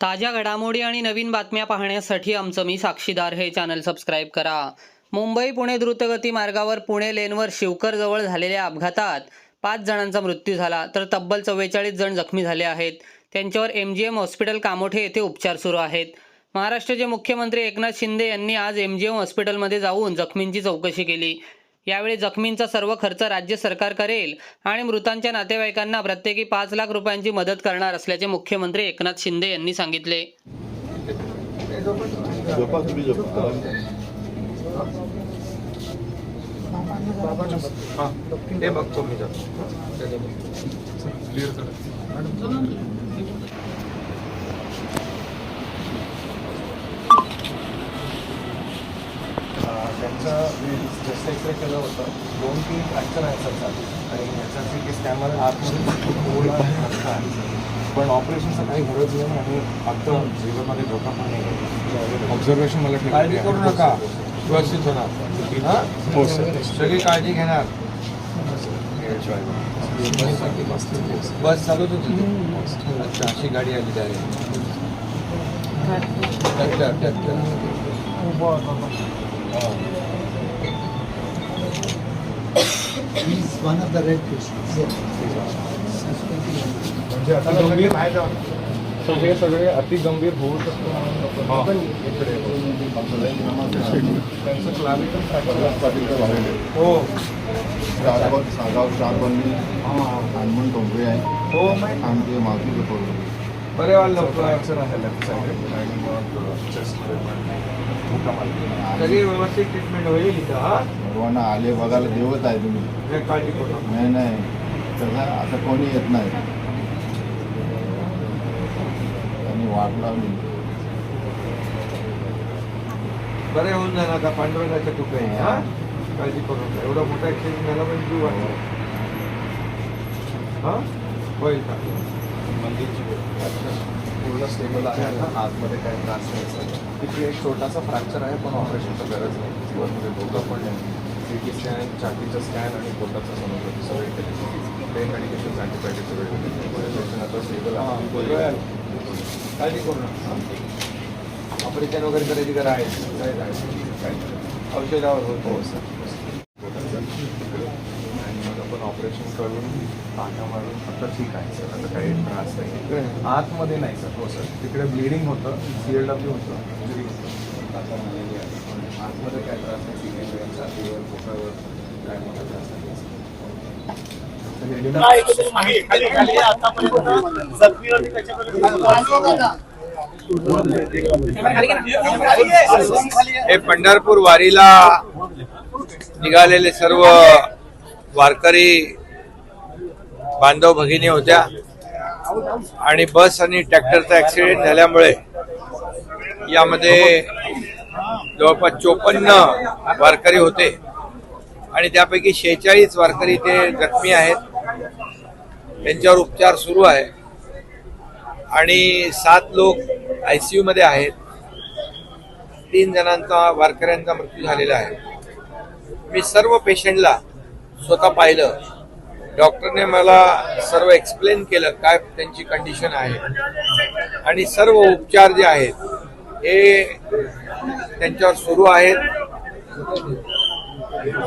ताज्या घडामोडी आणि नवीन बातम्या पाहण्यासाठी आमचं मी साक्षीदार हे चॅनल सबस्क्राईब करा। मुंबई पुणे द्रुतगती मार्गावर पुणे लेनवर शिवकर जवळ झालेल्या अपघातात 5 जणांचा मृत्यू झाला तर तब्बल 44 जण जखमी झाले आहेत। त्यांच्यावर MGM हॉस्पिटल कामोठे येथे उपचार सुरू आहेत। महाराष्ट्राचे मुख्यमंत्री एकनाथ शिंदे यांनी आज MGM हॉस्पिटलमध्ये जाऊन जखमींची चौकशी केली। यावेळी जखमींचा सर्व खर्च राज्य सरकार करेल आणि मृतांच्या नातेवाईकांना प्रत्येकी 5 लाख रुपयांची मदत करणार असल्याचे मुख्यमंत्री एकनाथ शिंदे यांनी सांगितले। त्यांचं चेस्ट एक्सरे केलं होतं, 2-3 फ्रॅक्चर आहेत सध्या आणि याचा CT स्कॅनर आतमध्ये थोडा पण ऑपरेशनचं काही गरज नाही आणि फक्त जीवनामध्ये धोका पण नाही। ऑब्झर्वेशन मला काळजी करू नका, व्यवस्थित होणार। हो सर, सगळी काळजी घेणार। बस चालवत होती, अच्छा अशी गाडी आली direct. He's one of the red patients. म्हणजे आता गंभीर नाही जाऊ, सगळे सगळे अति गंभीर होऊ शकतो। पण इकडे त्यांचं क्लाविकल फ्रॅक्चर हो, सागाव स्टारबंदी हनुमान टोंबरे आहे हो, माहिती आमचे मावशी पडलो बरे वाला फ्रॅक्चर आहे लेफ्ट साईड आणि चेस्टमध्ये सगळी व्यवस्थित ट्रीटमेंट होईल इथं। हा सर्वांना आले बघायला देवत आहे तुम्ही, काळजी करू नाही तसं आता कोणी येत नाही आणि वाट लावली बरे होऊन जाणार आता पांडुरंगाच्या कृपे। हा काळजी करू नका, एवढा मोठा ऍक्सिडेंट झाला पण जीव वाचला। हा होईल का? मंदिरची पूर्ण स्टेबल आहे आता, आतमध्ये काही त्रास नाही। तिथे एक छोटासा फ्रॅक्चर आहे पण ऑपरेशनची गरज नाही। जीवनमध्ये धोका पण नाही। CT स्कॅन, छातीचं स्कॅन आणि पोटाचं सोनोग्राफी सगळे केले, पेन मेडिकेशन, अँटीबायोटिक सगळे आता स्टेबल आहे। काळजी करू नका, ऑपरेशन वगैरे करायची गरज आहे, औषधावर होतो सर। आणि मग आपण ऑपरेशन करून टाका मारून फक्त ठीक आहे सर, आता काही त्रास नाही। आतमध्ये नाही सर, हो सर, तिकडे ब्लिडिंग होतं, CLW होतं, इंजुरी होतं, आतमध्ये काय त्रास नाही। सिग्नेचर छातीवर पोटावर काय मोठा त्रास नाही। हे पंढरपूर वारीला निघालेले सर्व वारकरी बांधव भगिनी होत्या आणि बस आणि ट्रॅक्टरचा ॲक्सिडेंट झाल्यामुळे यामध्ये जवळपास 54 वारकरी होते आणि त्यापैकी 46 वारकरी ते जखमी आहेत, त्यांच्यावर उपचार सुरू आहे आणि 7 लोक ICU मध्ये आहेत। 3 जणांचा वारकऱ्यांचा मृत्यू झालेला आहे। मी सर्व पेशंटला स्वतः पाहिलं, डॉक्टरने मला सर्व एक्सप्लेन केलं काय त्यांची कंडिशन आहे आणि सर्व उपचार जे आहेत हे त्यांच्यावर सुरू आहेत।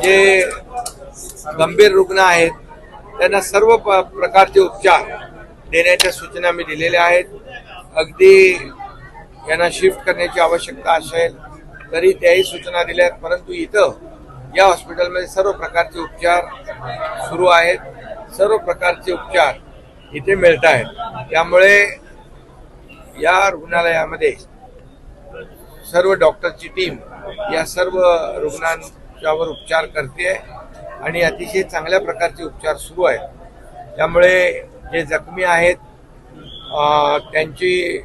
जे गंभीर रुग्ण आहेत त्यांना सर्व प्रकारचे उपचार देण्याच्या सूचना मी दिलेल्या आहेत। अगदी यांना शिफ्ट करण्याची आवश्यकता असेल तरी त्याही सूचना दिल्या आहेत, परंतु इथं या हॉस्पिटलमध्ये सर्व प्रकारचे उपचार सुरू आहेत, सर्व प्रकारचे उपचार इथे मिळत आहेत। त्यामुळे या रुग्णालयामध्ये सर्व डॉक्टरची टीम या सर्व रुग्णांच्यावर उपचार करते आणि अतिशय चांगल्या प्रकारचे उपचार सुरू आहेत। त्यामुळे जे जखमी आहेत त्यांची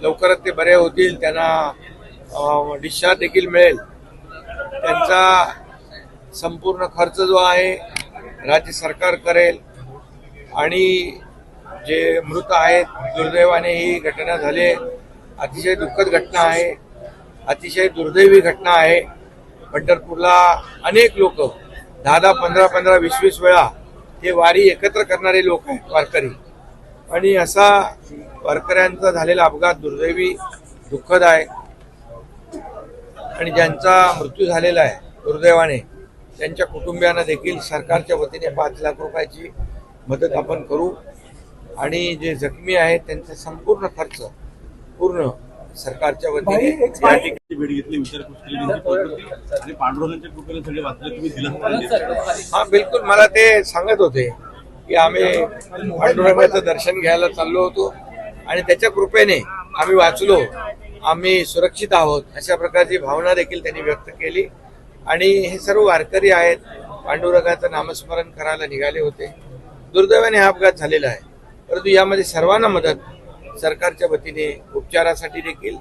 लवकरच ते बरे होतील, त्यांना डिस्चार्ज देखील मिळेल। त्यांचा संपूर्ण खर्च जो आहे राज्य सरकार करेल आणि जे मृत आहेत, दुर्दैवाने ही घटना झाली, अतिशय दुःखद घटना आहे, अतिशय दुर्दैवी घटना आहे। पंढरपूरला अनेक लोक 10-10, 15-15, 20-20 वेळा हे वारी एकत्र करणारे लोक आहेत वारकरी, आणि असा वारकऱ्यांचा झालेला अपघात दुर्दैवी दुःखद आहे आणि ज्यांचा मृत्यू झालेला आहे दुर्दैवाने त्यांच्या कुटुंबियांना देखील सरकारच्या वतीने 5 लाख रुपयाची मदत आपण करू आणि जे जखमी आहेत त्यांचा संपूर्ण खर्च पूर्ण सरकारच्या वतीने या ठिकाणी भेट घेतली, विचारपूस केली, त्यांची प्रकृती आणि पांडुरंगाच्या कृपेने सगळे वाचले, तुम्ही दिलं. हा बिलकुल मला ते सांगत होते की आम्ही पांडुरंगाचं दर्शन घ्यायला चाललो होतो आणि त्याच्या कृपेने आम्ही वाचलो, आम्ही सुरक्षित आहोत, अशा प्रकारची भावना देखील त्यांनी व्यक्त केली. आणि हे सर्व वारकरी आहेत, पांडुरंगाचं नामस्मरण करायला निघाले होते. दुर्दैवाने हा अपघात झालेला आहे, परंतु यामध्ये सर्वांना मदत सरकारच्या वतीने उपचारासाठी देखील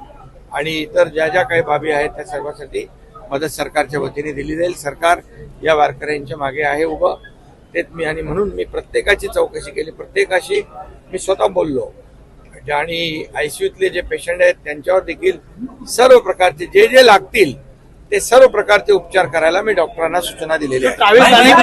आणि इतर ज्या ज्या काही बाबी आहेत त्या सर्वांसाठी मदत सरकारच्या वतीने दिली जाईल. सरकार या वारकऱ्यांच्या मागे आहे उभं, तेच मी आणि म्हणून मी प्रत्येकाची चौकशी केली, प्रत्येकाशी मी स्वतः बोललो आणि आयसीयूतले जे पेशंट आहेत त्यांच्यावर देखील सर्व प्रकारचे जे जे लागतील ते सर्व प्रकारचे उपचार करायला मी डॉक्टरांना सूचना दिलेल्या आहेत.